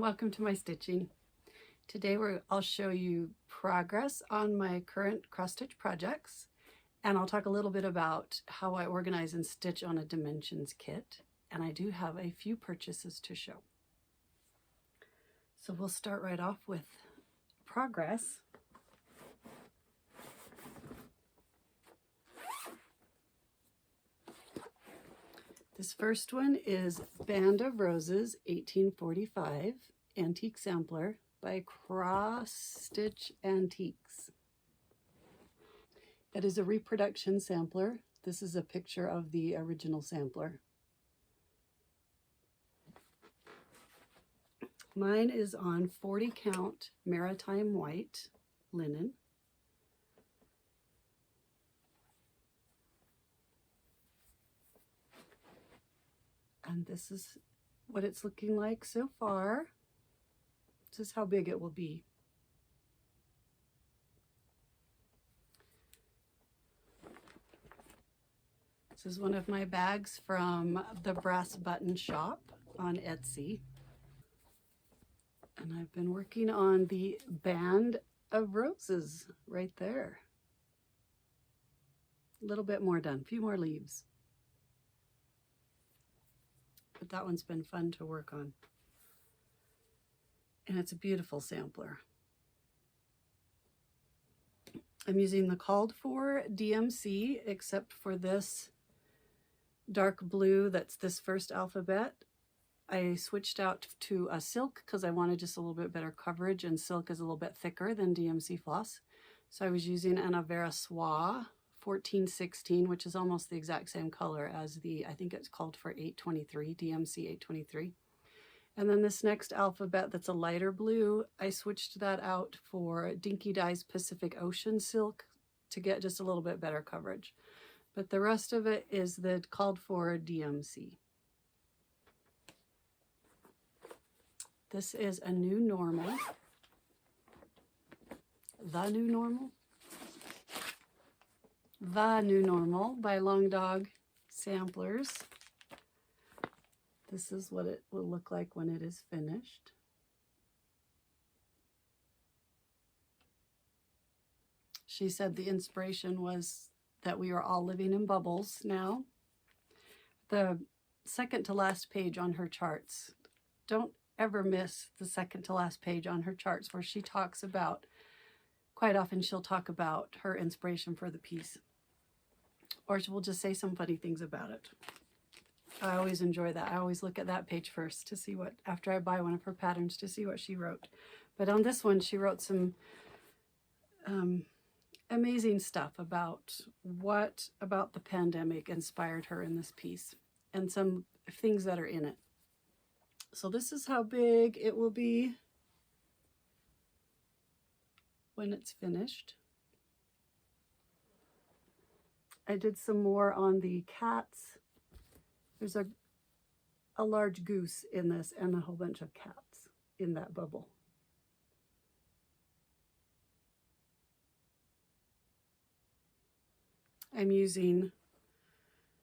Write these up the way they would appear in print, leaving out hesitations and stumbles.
welcome to my stitching. Today I'll show you progress on my current cross-stitch projects, and I'll talk a little bit about how I organize and stitch on a dimensions kit, and I do have a few purchases to show. So we'll start right off with progress. This first one is Band of Roses 1845 Antique Sampler by Cross Stitch Antiques. It is a reproduction sampler. This is a picture of the original sampler. Mine is on 40 count maritime white linen. And this is what it's looking like so far. This is how big it will be. This is one of my bags from the Brass Button shop on Etsy. And I've been working on the Band of Roses right there. A little bit more done, a few more leaves. But that one's been fun to work on. And it's a beautiful sampler. I'm using the called for DMC, except for this dark blue that's this first alphabet. I switched out to a silk because I wanted just a little bit better coverage, and silk is a little bit thicker than DMC floss. So I was using an Avera Soie 1416, which is almost the exact same color as the, I think it's called for 823, DMC 823. And then this next alphabet that's a lighter blue, I switched that out for Dinky Dye's Pacific Ocean silk to get just a little bit better coverage. But the rest of it is the called for DMC. This is a new normal. The New Normal? The New Normal by Long Dog Samplers. This is what it will look like when it is finished. She said the inspiration was that we are all living in bubbles now. The second to last page on her charts. Don't ever miss the second to last page on her charts, where she talks about, quite often she'll talk about her inspiration for the piece. Or she will just say some funny things about it. I always enjoy that. I always look at that page first to see what, after I buy one of her patterns, to see what she wrote. But on this one, she wrote some amazing stuff about what about the pandemic inspired her in this piece, and some things that are in it. So this is how big it will be when it's finished. I did some more on the cats. There's a large goose in this and a whole bunch of cats in that bubble. I'm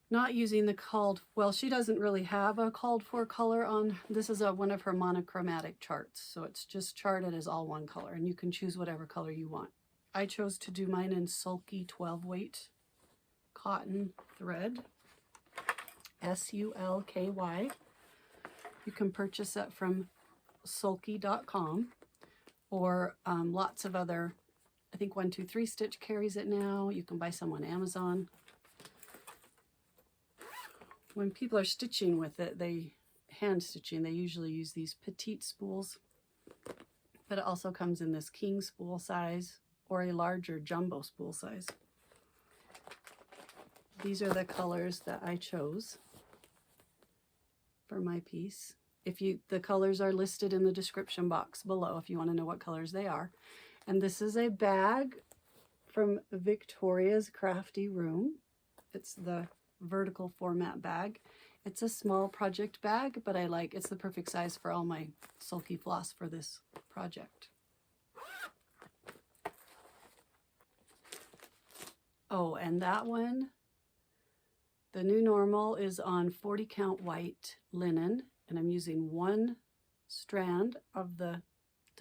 not using the called, well, she doesn't really have a called for color on, this is one of her monochromatic charts. So it's just charted as all one color, and you can choose whatever color you want. I chose to do mine in sulky 12 weight cotton thread, SULKY. You can purchase that from sulky.com, or lots of other, I think 123 Stitch carries it now. You can buy some on Amazon. When people are stitching with it, hand stitching, they usually use these petite spools, but it also comes in this king spool size or a larger jumbo spool size. These are the colors that I chose for my piece. The colors are listed in the description box below if you want to know what colors they are. And this is a bag from Victoria's Crafty Room. It's the vertical format bag. It's a small project bag, but it's the perfect size for all my sulky floss for this project. Oh, and that one, the new normal, is on 40 count white linen, and I'm using one strand of the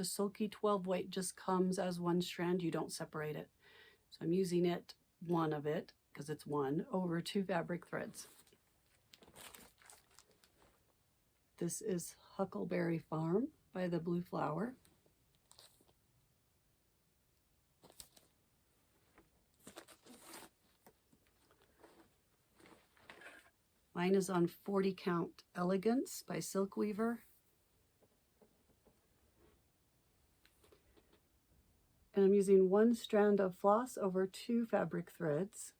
silky 12 weight just comes as one strand. You don't separate it. So I'm using it, one of it, because it's one, over 2 fabric threads. This is Huckleberry Farm by the Blue Flower. Mine is on 40 count Elegance by Silk Weaver. And I'm using 1 strand of floss over 2 fabric threads.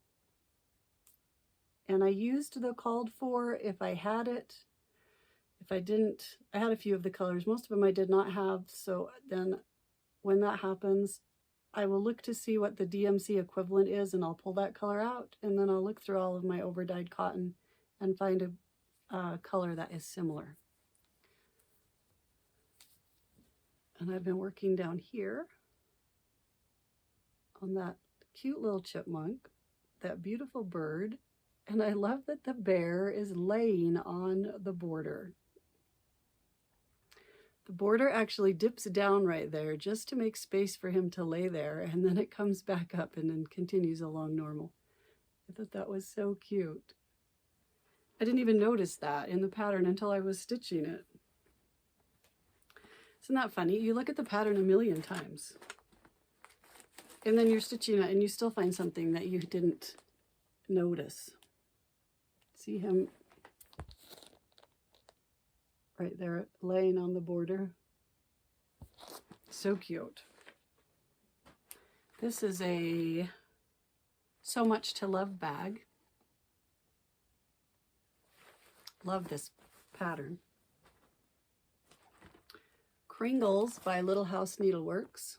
And I used the called for if I had it. If I didn't, I had a few of the colors. Most of them I did not have. So then when that happens, I will look to see what the DMC equivalent is, and I'll pull that color out. And then I'll look through all of my overdyed cotton and find a color that is similar. And I've been working down here on that cute little chipmunk, that beautiful bird, and I love that the bear is laying on the border. The border actually dips down right there just to make space for him to lay there, and then it comes back up and then continues along normal. I thought that was so cute. I didn't even notice that in the pattern until I was stitching it. Isn't that funny? You look at the pattern a million times, and then you're stitching it and you still find something that you didn't notice. See him right there laying on the border. So cute. This is a So Much to Love bag. Love this pattern. Kringles by Little House Needleworks.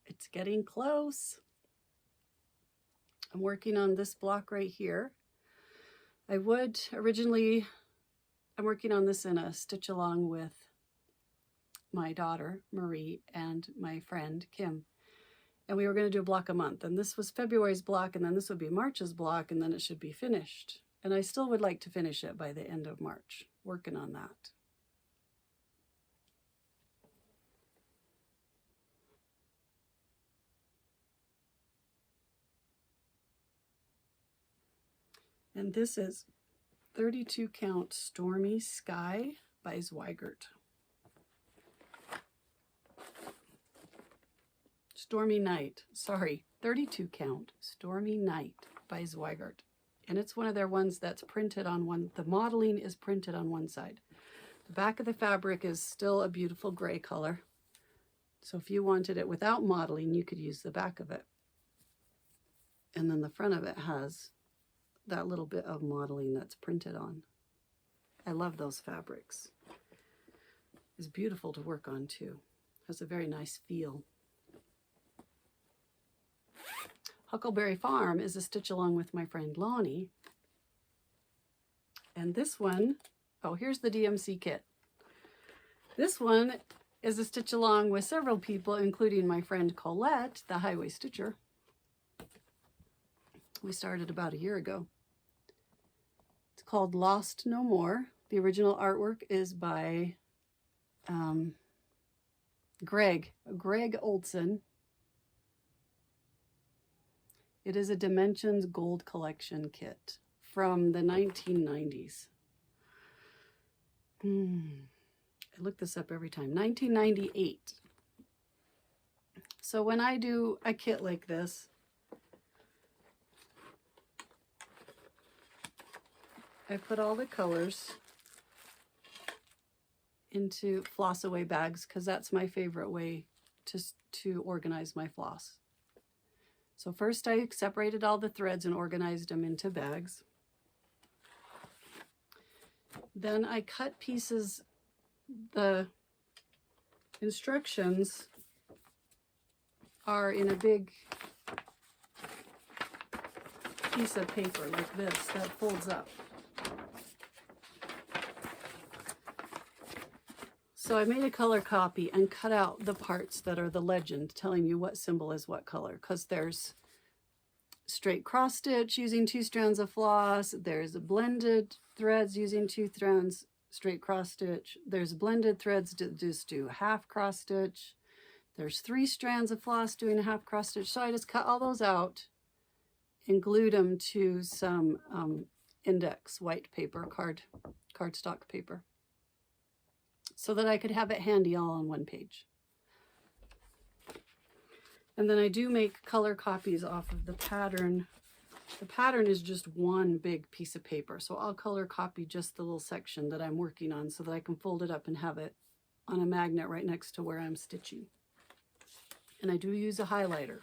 It's getting close. I'm working on this block right here. I'm working on this in a stitch along with my daughter, Marie, and my friend, Kim. And we were going to do a block a month. And this was February's block, and then this would be March's block, and then it should be finished. And I still would like to finish it by the end of March, working on that. And this is 32 count Stormy Sky by SWardDesigns. Stormy Night, sorry, 32 count Stormy Night by SWardDesigns. And it's one of their ones that's printed on one, the modeling is printed on one side. The back of the fabric is still a beautiful gray color. So if you wanted it without modeling, you could use the back of it. And then the front of it has that little bit of modeling that's printed on. I love those fabrics. It's beautiful to work on too. Has a very nice feel. Huckleberry Farm is a stitch along with my friend Lonnie. And this one, oh, here's the DMC kit. This one is a stitch along with several people, including my friend Colette, the Highway Stitcher. We started about a year ago. It's called Lost No More. The original artwork is by Greg Olson. It is a Dimensions Gold Collection kit from the 1990s. I look this up every time. 1998. So when I do a kit like this, I put all the colors into floss away bags because that's my favorite way to organize my floss. So first I separated all the threads and organized them into bags. Then I cut pieces. The instructions are in a big piece of paper like this that folds up. So I made a color copy and cut out the parts that are the legend telling you what symbol is what color, because there's straight cross stitch using 2 strands of floss, there's blended threads using 2 strands straight cross stitch, there's blended threads that just do half cross stitch, there's 3 strands of floss doing a half cross stitch. So I just cut all those out and glued them to some index white paper, cardstock paper, so that I could have it handy all on one page. And then I do make color copies off of the pattern. The pattern is just one big piece of paper, so I'll color copy just the little section that I'm working on so that I can fold it up and have it on a magnet right next to where I'm stitching. And I do use a highlighter,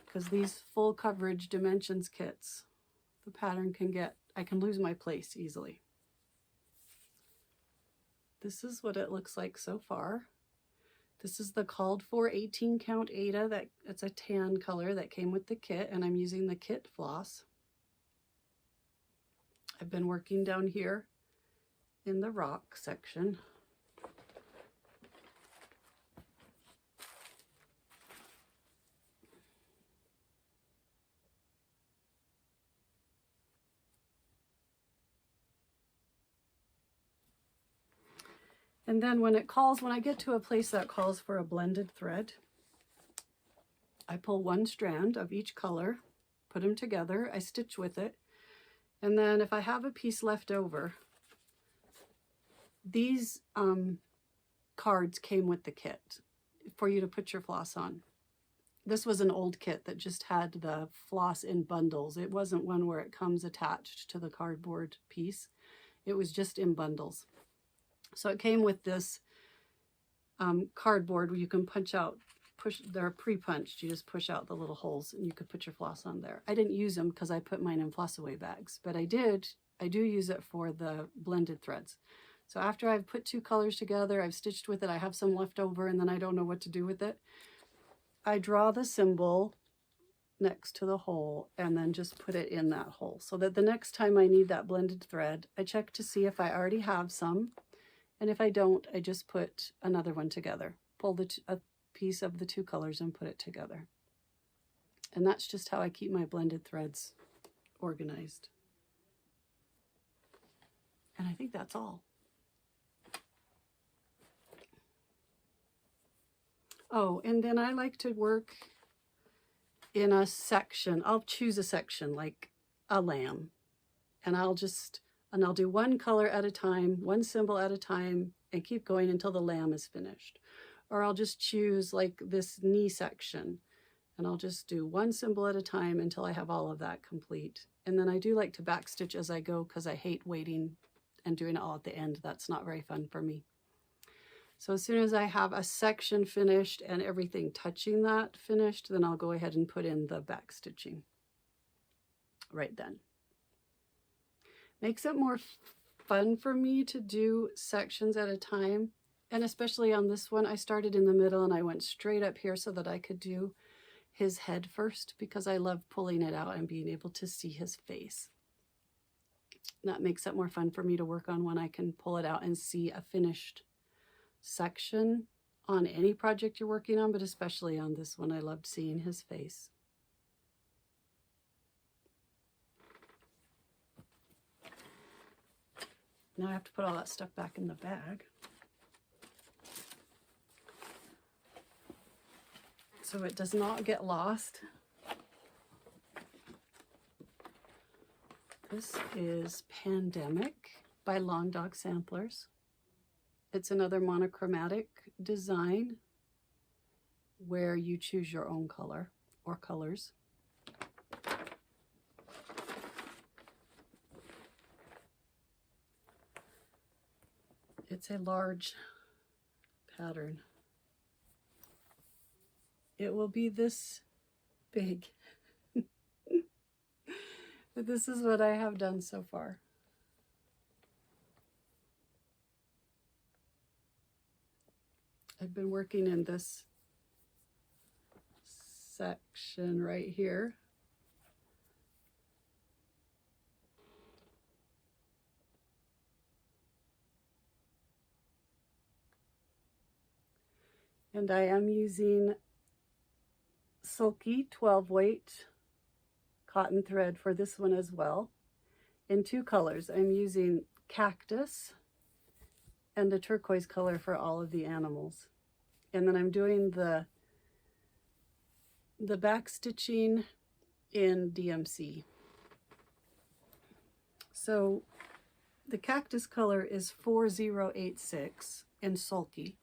because these full coverage dimensions kits, the pattern I can lose my place easily. This is what it looks like so far. This is the called for 18 count Ada, it's a tan color that came with the kit, and I'm using the kit floss. I've been working down here in the rock section. And then when I get to a place that calls for a blended thread, I pull 1 strand of each color, put them together, I stitch with it, and then if I have a piece left over, these cards came with the kit for you to put your floss on. This was an old kit that just had the floss in bundles. It wasn't one where it comes attached to the cardboard piece. It was just in bundles. So it came with this cardboard where you can they're pre-punched. You just push out the little holes and you could put your floss on there. I didn't use them because I put mine in floss away bags, but I do use it for the blended threads. So after I've put 2 colors together, I've stitched with it, I have some left over, and then I don't know what to do with it, I draw the symbol next to the hole and then just put it in that hole, so that the next time I need that blended thread, I check to see if I already have some. And if I don't, I just put another one together, pull a piece of the 2 colors and put it together. And that's just how I keep my blended threads organized. And I think that's all. Oh, and then I like to work in a section. I'll choose a section like a lamb, and I'll do 1 color at a time, 1 symbol at a time, and keep going until the lamb is finished. Or I'll just choose like this knee section, and I'll just do 1 symbol at a time until I have all of that complete. And then I do like to backstitch as I go, because I hate waiting and doing it all at the end. That's not very fun for me. So as soon as I have a section finished and everything touching that finished, then I'll go ahead and put in the backstitching right then. Makes it more fun for me to do sections at a time. And especially on this one, I started in the middle and I went straight up here so that I could do his head first, because I love pulling it out and being able to see his face. That makes it more fun for me to work on when I can pull it out and see a finished section on any project you're working on, but especially on this one, I loved seeing his face. Now I have to put all that stuff back in the bag. So it does not get lost. This is Pandemic by Long Dog Samplers. It's another monochromatic design where you choose your own color or colors. It's a large pattern. It will be this big. But this is what I have done so far. I've been working in this section right here. And I am using Sulky 12 weight cotton thread for this one as well, in two colors. I'm using cactus and a turquoise color for all of the animals. And then I'm doing the back stitching in DMC. So the cactus color is 4086 in Sulky.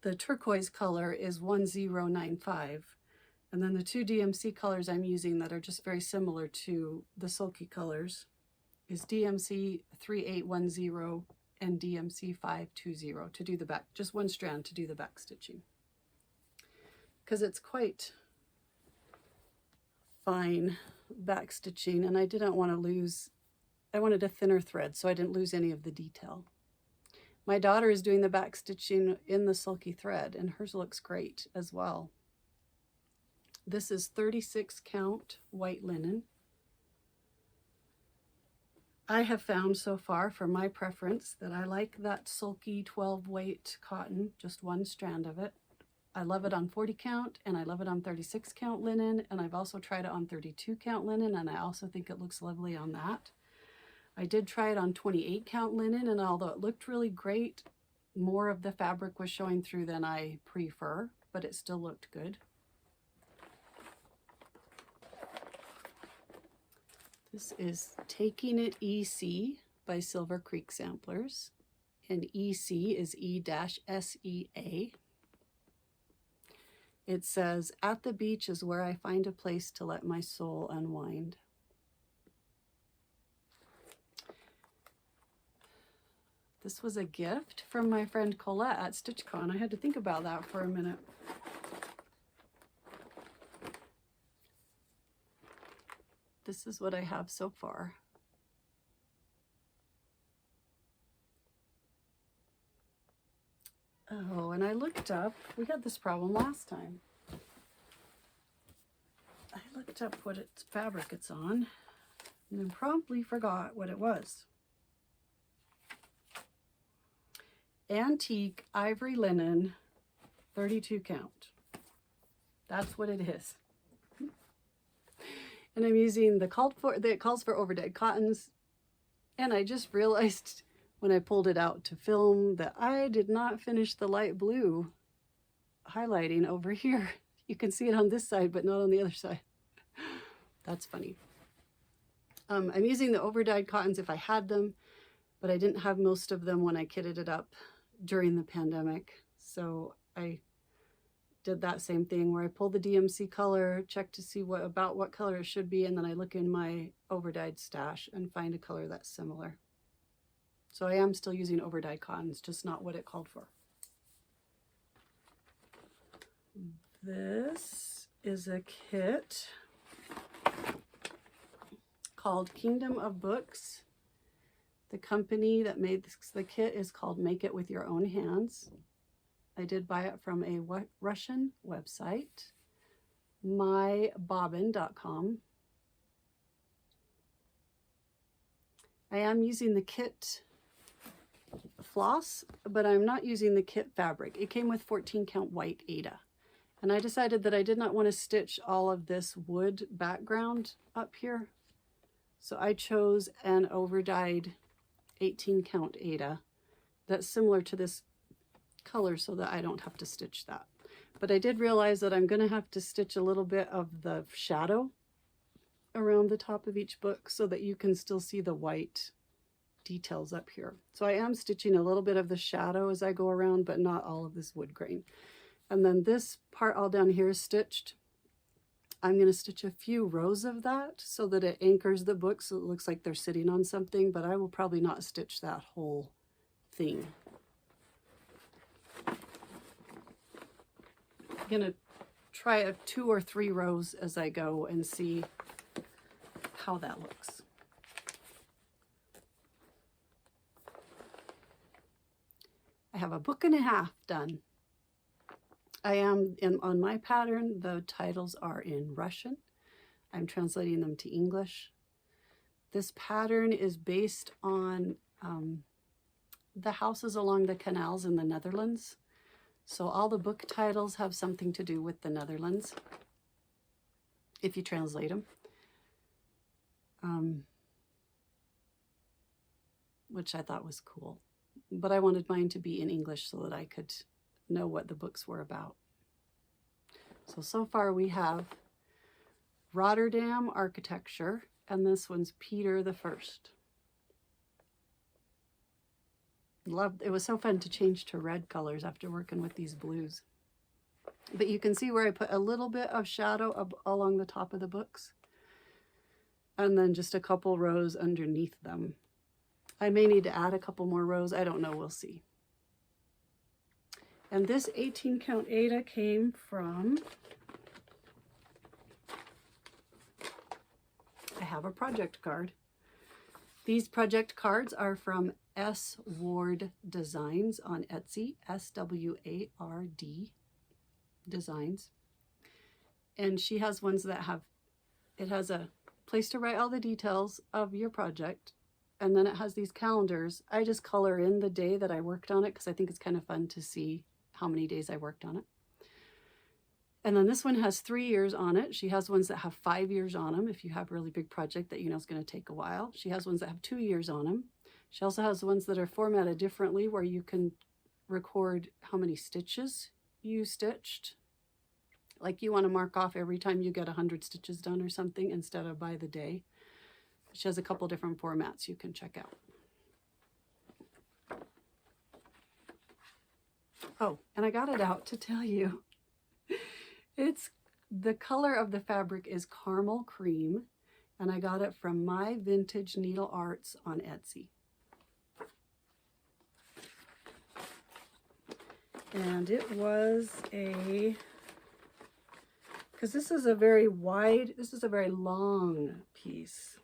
The turquoise color is 1095. And then the two DMC colors I'm using that are just very similar to the Sulky colors is DMC 3810 and DMC 520 to do the back, just one strand to do the back stitching. Because it's quite fine back stitching, and I didn't want to lose, I wanted a thinner thread so I didn't lose any of the detail. My daughter is doing the back stitching in the Sulky thread, and hers looks great as well. This is 36 count white linen. I have found so far for my preference that I like that Sulky 12 weight cotton, just one strand of it. I love it on 40 count and I love it on 36 count linen, and I've also tried it on 32 count linen, and I also think it looks lovely on that. I did try it on 28 count linen, and although it looked really great, more of the fabric was showing through than I prefer, but it still looked good. This is Taking It EC by Silver Creek Samplers, and EC is E-SEA. It says, "At the beach is where I find a place to let my soul unwind." This was a gift from my friend Colette at StitchCon. I had to think about that for a minute. This is what I have so far. Oh, and I looked up, we had this problem last time. I looked up what fabric it's on, and then promptly forgot what it was. Antique ivory linen, 32 count. That's what it is. And I'm using that calls for overdyed cottons. And I just realized when I pulled it out to film that I did not finish the light blue highlighting over here. You can see it on this side, but not on the other side. That's funny. I'm using the overdyed cottons if I had them, but I didn't have most of them when I kitted it up during the pandemic. So I did that same thing where I pull the DMC color, check to see what color it should be, and then I look in my overdyed stash and find a color that's similar. So I am still using overdyed cottons, just not what it called for. This is a kit called Kingdom of Books. The company that made the kit is called Make It With Your Own Hands. I did buy it from a Russian website, mybobbin.com. I am using the kit floss, but I'm not using the kit fabric. It came with 14 count white Aida. And I decided that I did not want to stitch all of this wood background up here. So I chose an overdyed 18 count Aida that's similar to this color so that I don't have to stitch that. But I did realize that I'm going to have to stitch a little bit of the shadow around the top of each book so that you can still see the white details up here. So I am stitching a little bit of the shadow as I go around, but not all of this wood grain. And then this part all down here is stitched. I'm going to stitch a few rows of that so that it anchors the book so it looks like they're sitting on something, but I will probably not stitch that whole thing. I'm going to try 2 or 3 rows as I go and see how that looks. I have a book and a half done. I am on my pattern, the titles are in Russian. I'm translating them to English. This pattern is based on the houses along the canals in the Netherlands. So all the book titles have something to do with the Netherlands, if you translate them. Which I thought was cool. But I wanted mine to be in English so that I could know what the books were about. So far we have Rotterdam Architecture, and this one's Peter the First. Loved, it was so fun to change to red colors after working with these blues. But you can see where I put a little bit of shadow along the top of the books, and then just a couple rows underneath them. I may need to add a couple more rows. I don't know. We'll see. And this 18 count Ada came from, I have a project card. These project cards are from SWardDesigns on Etsy, SWardDesigns. And she has ones that have, it has a place to write all the details of your project. And then it has these calendars. I just color in the day that I worked on it because I think it's kind of fun to see how many days I worked on it. And then this one has 3 years on it. She has ones that have 5 years on them if you have a really big project that you know is going to take a while. She has ones that have 2 years on them. She also has ones that are formatted differently where you can record how many stitches you stitched. Like you want to mark off every time you get 100 stitches done or something instead of by the day. She has a couple different formats you can check out. Oh, and I got it out to tell you. It's the color of the fabric is caramel cream, and I got it from My Vintage Needle Arts on Etsy. And it was a, because this is a very wide, this is a very long piece.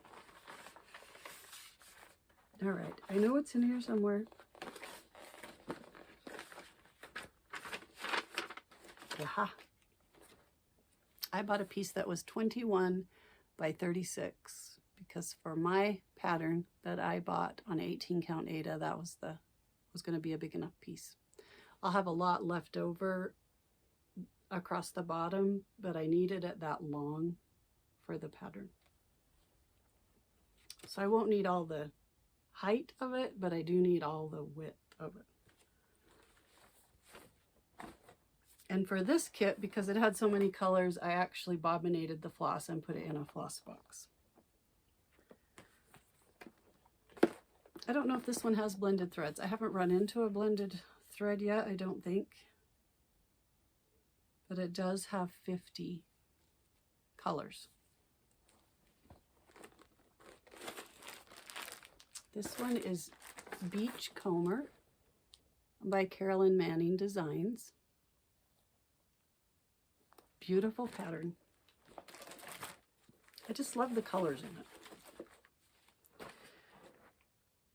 All right, I know it's in here somewhere. Aha. I bought a piece that was 21 by 36 because for my pattern that I bought on 18 count Ada, that was going to be a big enough piece. I'll have a lot left over across the bottom, but I needed it that long for the pattern. So I won't need all the height of it, but I do need all the width of it. And for this kit, because it had so many colors, I actually bobbinated the floss and put it in a floss box. I don't know if this one has blended threads. I haven't run into a blended thread yet, I don't think. But it does have 50 colors. This one is Beachcomber by Carolyn Manning Designs. Beautiful pattern. I just love the colors in it.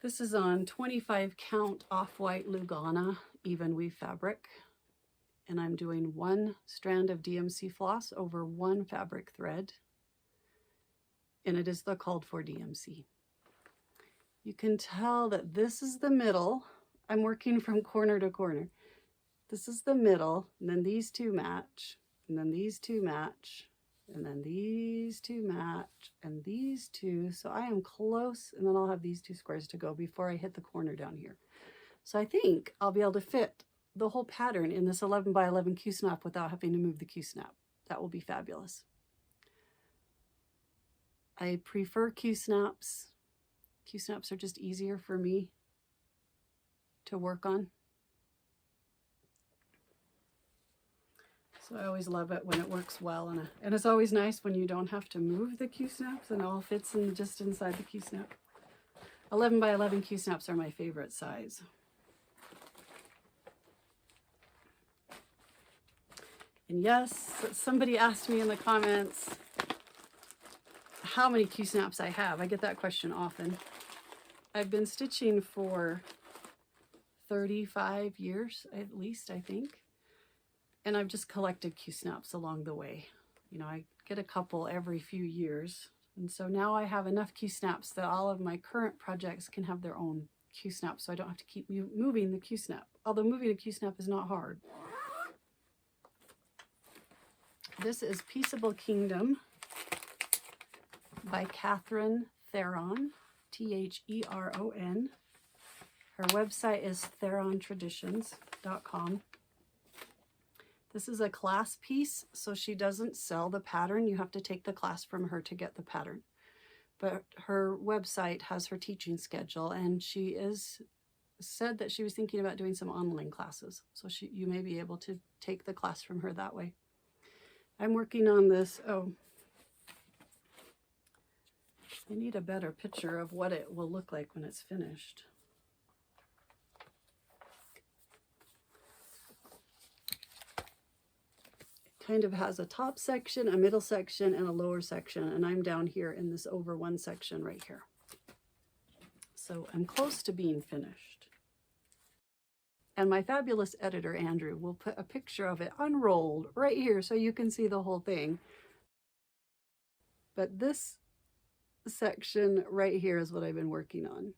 This is on 25 count off-white Lugana even weave fabric. And I'm doing 1 strand of DMC floss over 1 fabric thread. And it is the called for DMC. You can tell that this is the middle. I'm working from corner to corner. This is the middle, and then these two match, and then these two match, and then these two match, and these two. So I am close, and then I'll have these 2 squares to go before I hit the corner down here. So I think I'll be able to fit the whole pattern in this 11 by 11 Q-snap without having to move the Q-snap. That will be fabulous. I prefer Q-snaps. Q-snaps are just easier for me to work on. So I always love it when it works well, and it's always nice when you don't have to move the Q-snaps and it all fits in just inside the Q-snap. 11 by 11 Q-snaps are my favorite size. And yes, somebody asked me in the comments how many Q-snaps I have. I get that question often. I've been stitching for 35 years at least, I think. And I've just collected Q-snaps along the way. You know, I get a couple every few years. And so now I have enough Q-snaps that all of my current projects can have their own Q-snap, so I don't have to keep moving the Q-snap. Although moving a Q-snap is not hard. This is Peacable Kingdom by Catherine Theron, Theron. Her website is therontraditions.com. This is a class piece, so she doesn't sell the pattern. You have to take the class from her to get the pattern. But her website has her teaching schedule, and she said that she was thinking about doing some online classes. So you may be able to take the class from her that way. I'm working on this. Oh, I need a better picture of what it will look like when it's finished. Kind of has a top section, a middle section, and a lower section, and I'm down here in this over one section right here. So I'm close to being finished. And my fabulous editor, Andrew, will put a picture of it unrolled right here so you can see the whole thing. But this section right here is what I've been working on.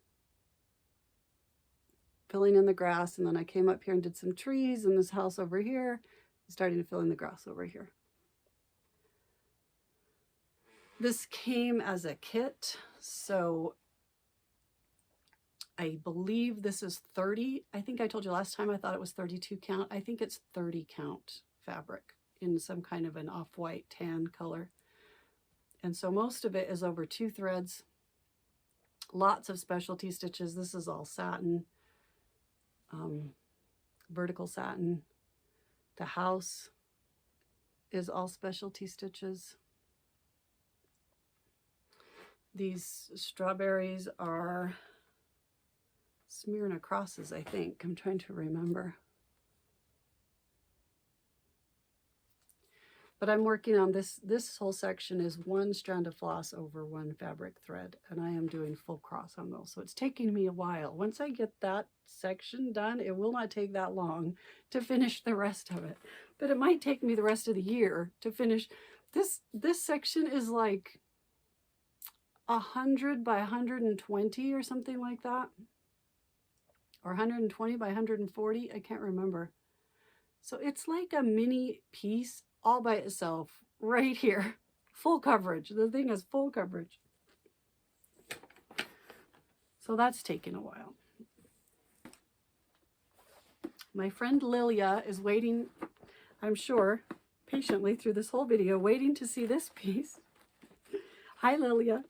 Filling in the grass, and then I came up here and did some trees and this house over here. Starting to fill in the grass over here. This came as a kit, so I believe this is 30. I think I told you last time I thought it was 32 count. I think it's 30 count fabric in some kind of an off-white tan color. And so most of it is over 2 threads. Lots of specialty stitches. This is all satin, vertical satin. The house is all specialty stitches. These strawberries are Smyrna crosses, I think. I'm trying to remember. But I'm working on this. This whole section is 1 strand of floss over 1 fabric thread, and I am doing full cross on those. So it's taking me a while. Once I get that section done, it will not take that long to finish the rest of it. But it might take me the rest of the year to finish. This section is like 100 by 120 or something like that. Or 120 by 140, I can't remember. So it's like a mini piece all by itself right here. Full coverage. The thing has full coverage. So that's taken a while. My friend Lilia is waiting, I'm sure, patiently through this whole video, waiting to see this piece. Hi, Lilia.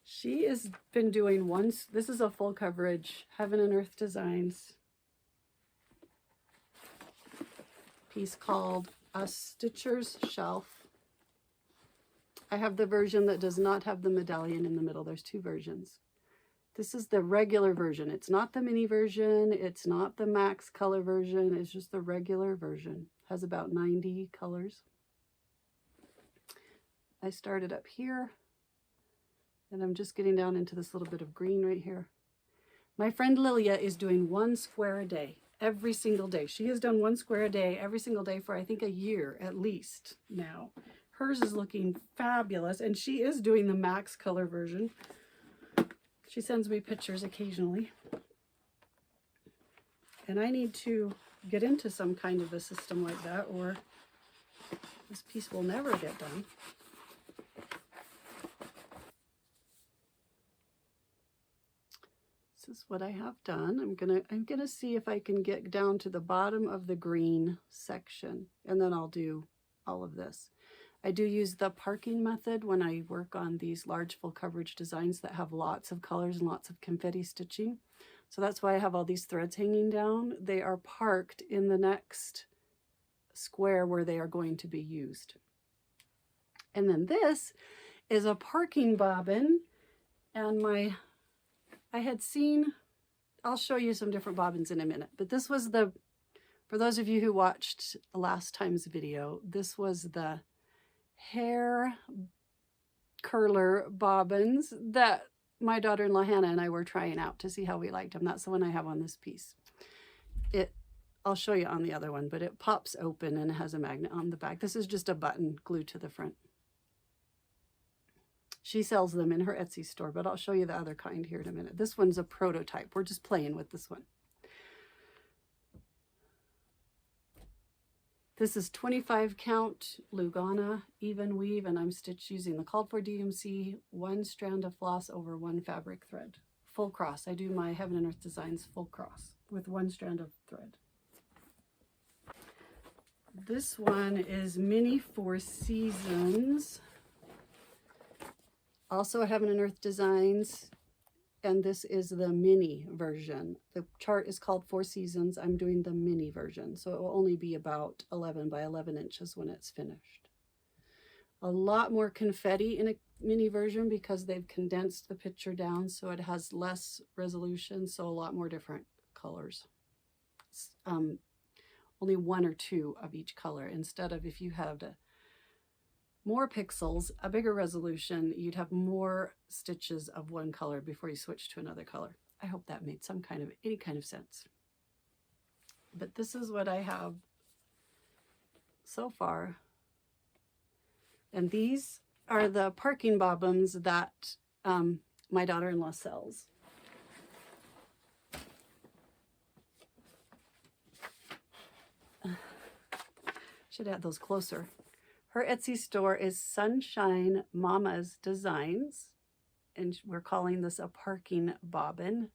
She has been doing this is a full coverage Heaven and Earth Designs piece called A Stitcher's Shelf. I have the version that does not have the medallion in the middle. There's 2 versions. This is the regular version. It's not the mini version. It's not the max color version. It's just the regular version. Has about 90 colors. I started up here, and I'm just getting down into this little bit of green right here. My friend Lilia is doing 1 square a day. Every single day. She has done 1 square a day every single day for I think a year at least now. Hers is looking fabulous, and she is doing the max color version. She sends me pictures occasionally. And I need to get into some kind of a system like that, or this piece will never get done. This is what I have done. I'm gonna see if I can get down to the bottom of the green section, and then I'll do all of this. I do use the parking method when I work on these large full coverage designs that have lots of colors and lots of confetti stitching. So that's why I have all these threads hanging down. They are parked in the next square where they are going to be used. And then this is a parking bobbin, and I had seen, I'll show you some different bobbins in a minute, but this was for those of you who watched last time's video, this was the hair curler bobbins that my daughter-in-law Hannah and I were trying out to see how we liked them. That's the one I have on this piece. I'll show you on the other one, but it pops open and it has a magnet on the back. This is just a button glued to the front. She sells them in her Etsy store, but I'll show you the other kind here in a minute. This one's a prototype. We're just playing with this one. This is 25 count Lugana even weave, and I'm stitched using the called for DMC, 1 strand of floss over 1 fabric thread. Full cross. I do my Heaven and Earth Designs full cross with 1 strand of thread. This one is Mini 4 Seasons. Also Heaven and Earth Designs, and this is the mini version. The chart is called 4 Seasons. I'm doing the mini version, so it will only be about 11 by 11 inches when it's finished. A lot more confetti in a mini version because they've condensed the picture down so it has less resolution, so a lot more different colors. Only 1 or 2 of each color, instead of if you had more pixels, a bigger resolution, you'd have more stitches of one color before you switch to another color. I hope that made any kind of sense. But this is what I have so far. And these are the parking bobbins that my daughter-in-law sells. Should add those closer. Her Etsy store is Sunshine Mama's Designs, and we're calling this a parking bobbin.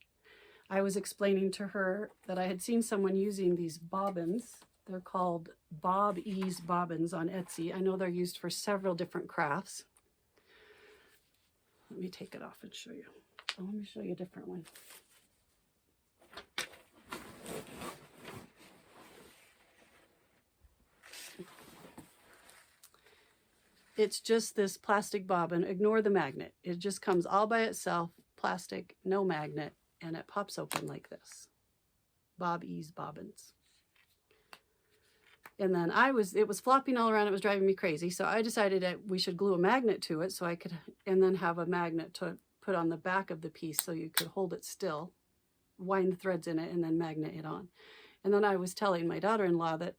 I was explaining to her that I had seen someone using these bobbins. They're called Bob Ease bobbins on Etsy. I know they're used for several different crafts. Let me take it off and show you. Oh, let me show you a different one. It's just this plastic bobbin. Ignore the magnet. It just comes all by itself, plastic, no magnet, and it pops open like this. Bob Ease bobbins. And then it was flopping all around. It was driving me crazy. So I decided that we should glue a magnet to it so I could, and then have a magnet to put on the back of the piece so you could hold it still, wind the threads in it, and then magnet it on. And then I was telling my daughter-in-law that,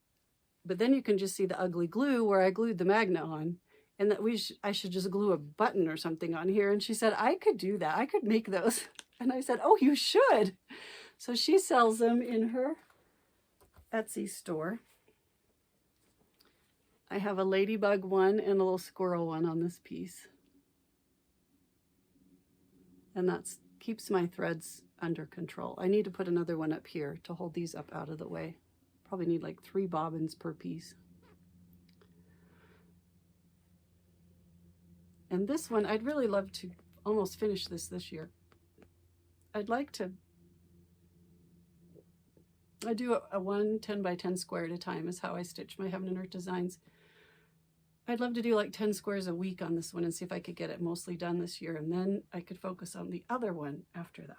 but then you can just see the ugly glue where I glued the magnet on, and that I should just glue a button or something on here. And she said, I could do that. I could make those. And I said, oh, you should. So she sells them in her Etsy store. I have a ladybug one and a little squirrel one on this piece. And that keeps my threads under control. I need to put another one up here to hold these up out of the way. Probably need like 3 bobbins per piece. And this one, I'd really love to almost finish this year. I'd like to, I do a 1 10 by 10 square at a time is how I stitch my Heaven and Earth Designs. I'd love to do like 10 squares a week on this one and see if I could get it mostly done this year, and then I could focus on the other one after that.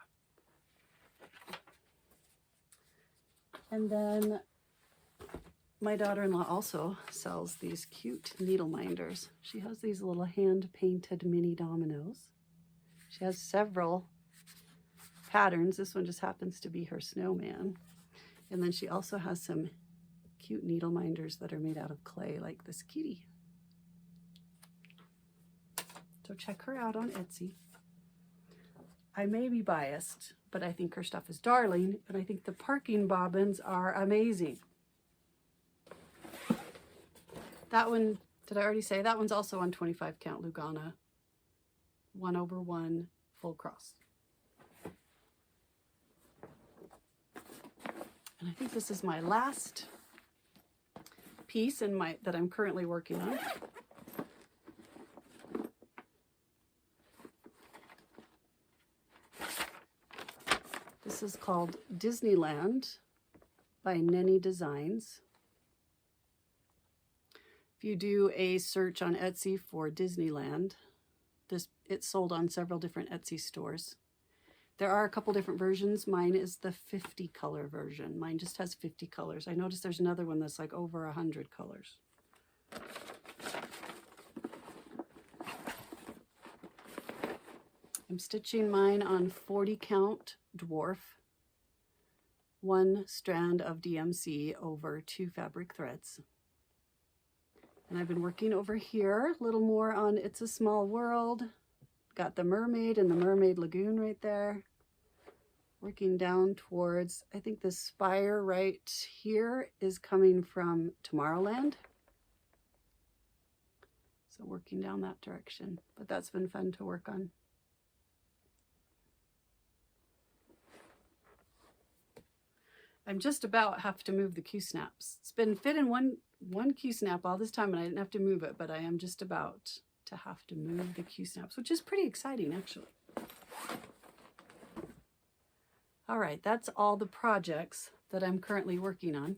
And then my daughter-in-law also sells these cute needle minders. She has these little hand-painted mini dominoes. She has several patterns. This one just happens to be her snowman. And then she also has some cute needle minders that are made out of clay, like this kitty. So check her out on Etsy. I may be biased, but I think her stuff is darling, and I think the parking bobbins are amazing. That one, did I already say? That one's also on 25 count Lugana, 1/1 full cross. And I think this is my last piece that I'm currently working on. This is called Disneyland by Nenny Designs. If you do a search on Etsy for Disneyland, it's sold on several different Etsy stores. There are a couple different versions. Mine is the 50 color version. Mine just has 50 colors. I noticed there's another one that's like over 100 colors. I'm stitching mine on 40 count dwarf, 1 strand of DMC over 2 fabric threads. And I've been working over here a little more on It's a Small World. Got the mermaid and the mermaid lagoon right there. working down towards, I think the spire right here is coming from Tomorrowland. So working down that direction, but that's been fun to work on. I'm just about have to move the Q-snaps. It's been fit in one Q-snap all this time and I didn't have to move it, but I am just about to have to move the Q-snaps, which is pretty exciting actually. All right, that's all the projects that I'm currently working on.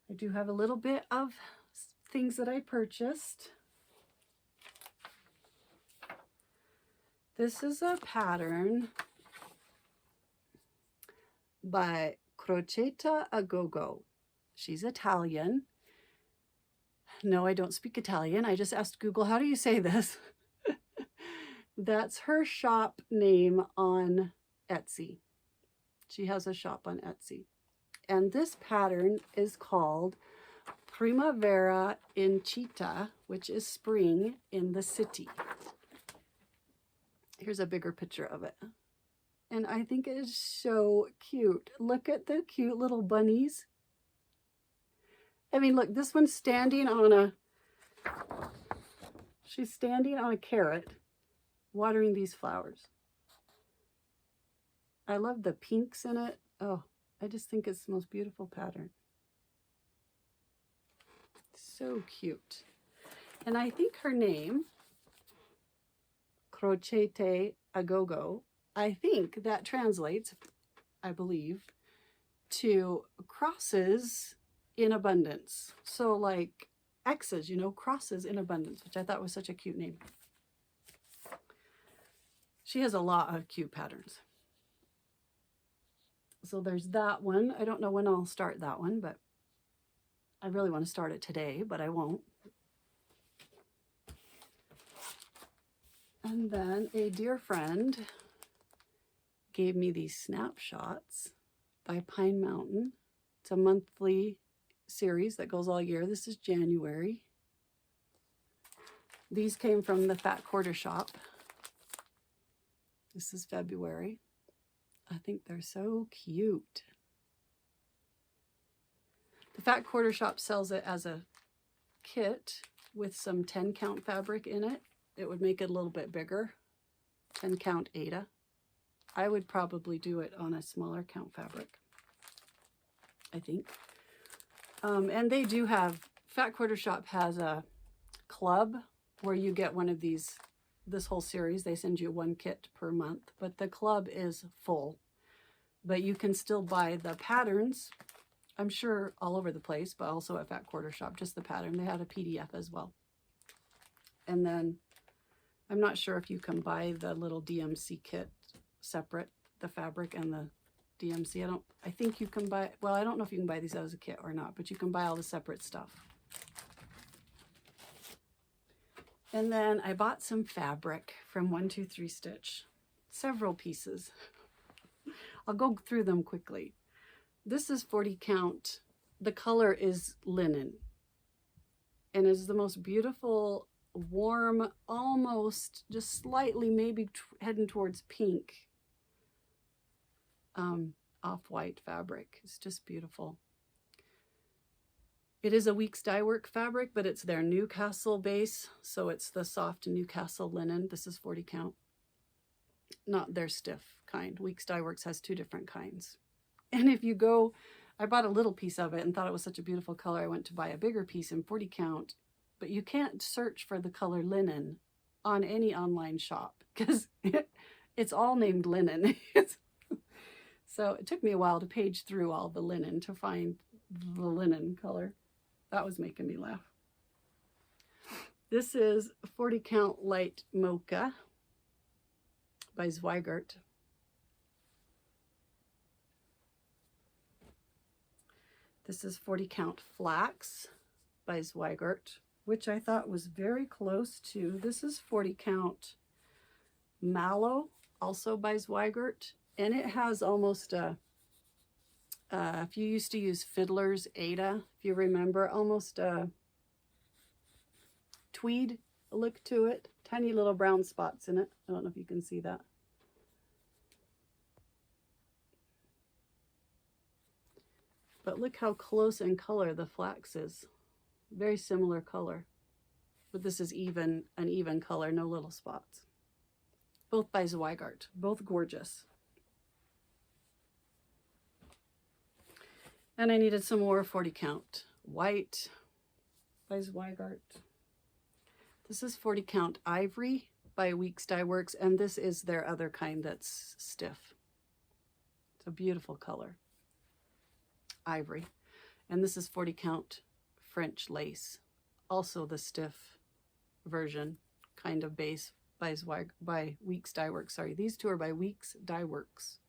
I do have a little bit of things that I purchased. This is a pattern by Crocetta a Go-Go. She's Italian. No, I don't speak Italian. I just asked Google, how do you say this? That's her shop name on Etsy. She has a shop on Etsy. And this pattern is called Primavera in Città, which is spring in the city. Here's a bigger picture of it. And I think it is so cute. Look at the cute little bunnies. I mean, look, this one's standing on a, she's standing on a carrot, watering these flowers. I love the pinks in it. Oh, I just think it's the most beautiful pattern. So cute. And I think her name, Crocetta a Go-Go, I think that translates, I believe, to crosses in abundance. So like X's, you know, crosses in abundance, which I thought was such a cute name. She has a lot of cute patterns. So there's that one. I don't know when I'll start that one, but I really want to start it today, but I won't. And then a dear friend gave me these snapshots by Pine Mountain. It's a monthly series that goes all year. This is January. These came from the Fat Quarter Shop. This is February. I think they're so cute. The Fat Quarter Shop sells it as a kit with some 10 count fabric in it. It would make it a little bit bigger. 10 count Aida. I would probably do it on a smaller count fabric, I think. And they do have, Fat Quarter Shop has a club where you get one of these, this whole series. They send you one kit per month, but the club is full. But you can still buy the patterns, I'm sure all over the place, but also at Fat Quarter Shop, just the pattern. They had a PDF as well. And then I'm not sure if you can buy the little DMC kit separate, the fabric and the DMC. I think you can buy, well, I don't know if you can buy these as a kit or not, but you can buy all the separate stuff. And then I bought some fabric from 123 Stitch, several pieces. I'll go through them quickly. This is 40 count. The color is linen and is the most beautiful, warm, almost just slightly maybe heading towards pink off-white fabric. It's just beautiful. It is a Weeks Dye Work fabric, but it's their Newcastle base, so it's the soft Newcastle linen. This is 40 count, not their stiff kind. Weeks Dye Works has two different kinds. And if you go, I bought a little piece of it and thought it was such a beautiful color. I went to buy a bigger piece in 40 count, but you can't search for the color linen on any online shop because it's all named linen. So it took me a while to page through all the linen to find the linen color. That was making me laugh. This is 40 count light mocha by SWardDesigns. This is 40 count flax by SWardDesigns, which I thought was very close to. This is 40 count mallow, also by SWardDesigns, and it has almost a, if you used to use Fiddler's Aida, if you remember, almost a tweed look to it. Tiny little brown spots in it. I don't know if you can see that. But look how close in color the flax is. Very similar color. But this is an even color, no little spots. Both by SWardDesigns, both gorgeous. And I needed some more 40 count white by SWardDesigns. This is 40 count ivory by Weeks Dye Works, and this is their other kind that's stiff. It's a beautiful color, ivory. And this is 40 count French lace, also the stiff version, kind of base by Weeks Dye Works. Sorry, these two are by Weeks Dye Works.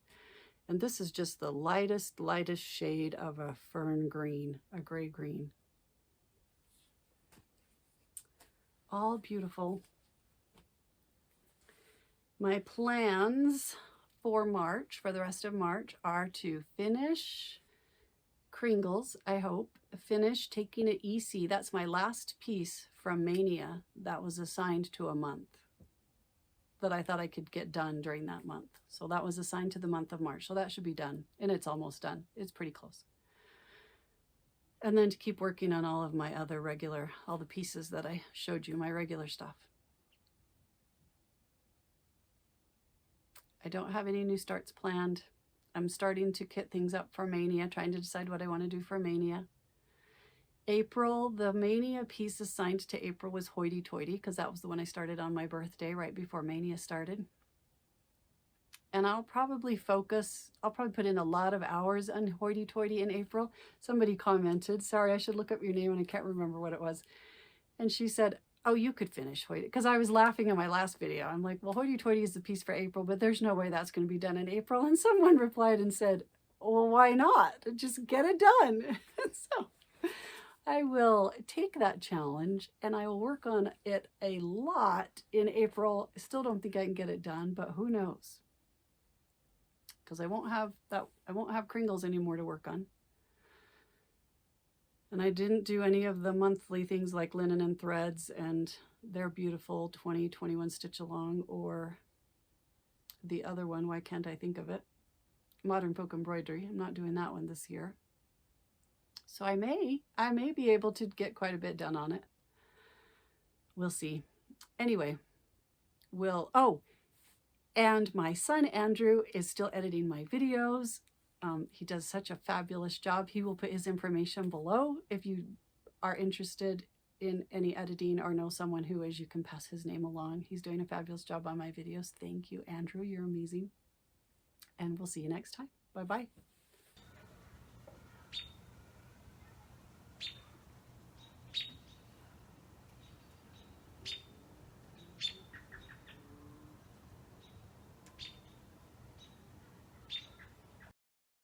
And this is just the lightest shade of a fern green, a gray green. All beautiful. My plans for March, for the rest of March, are to finish Kringles, I hope, finish taking it EC. That's my last piece from Mania that was assigned to a month that I thought I could get done during that month. So that was assigned to the month of March. So that should be done. And it's almost done. It's pretty close. And then to keep working on all of my other regular, all the pieces that I showed you, my regular stuff. I don't have any new starts planned. I'm starting to kit things up for Mania, trying to decide what I want to do for Mania. April, the Mania piece assigned to April was Hoity Toity, because that was the one I started on my birthday right before Mania started. And I'll probably put in a lot of hours on Hoity Toity in April. Somebody commented, sorry, I should look up your name and I can't remember what it was. And she said, oh, you could finish Hoity, because I was laughing in my last video. I'm like, well, Hoity Toity is the piece for April, but there's no way that's going to be done in April. And someone replied and said, well, why not? Just get it done. So I will take that challenge and I will work on it a lot in April. I still don't think I can get it done, but who knows? Because I won't have Kringles anymore to work on. And I didn't do any of the monthly things like linen and threads and their beautiful 2021 stitch along, or the other one, why can't I think of it? Modern Folk Embroidery. I'm not doing that one this year. So I may be able to get quite a bit done on it. We'll see. Anyway, and my son Andrew is still editing my videos. He does such a fabulous job. He will put his information below. If you are interested in any editing or know someone who is, you can pass his name along. He's doing a fabulous job on my videos. Thank you, Andrew. You're amazing. And we'll see you next time. Bye-bye.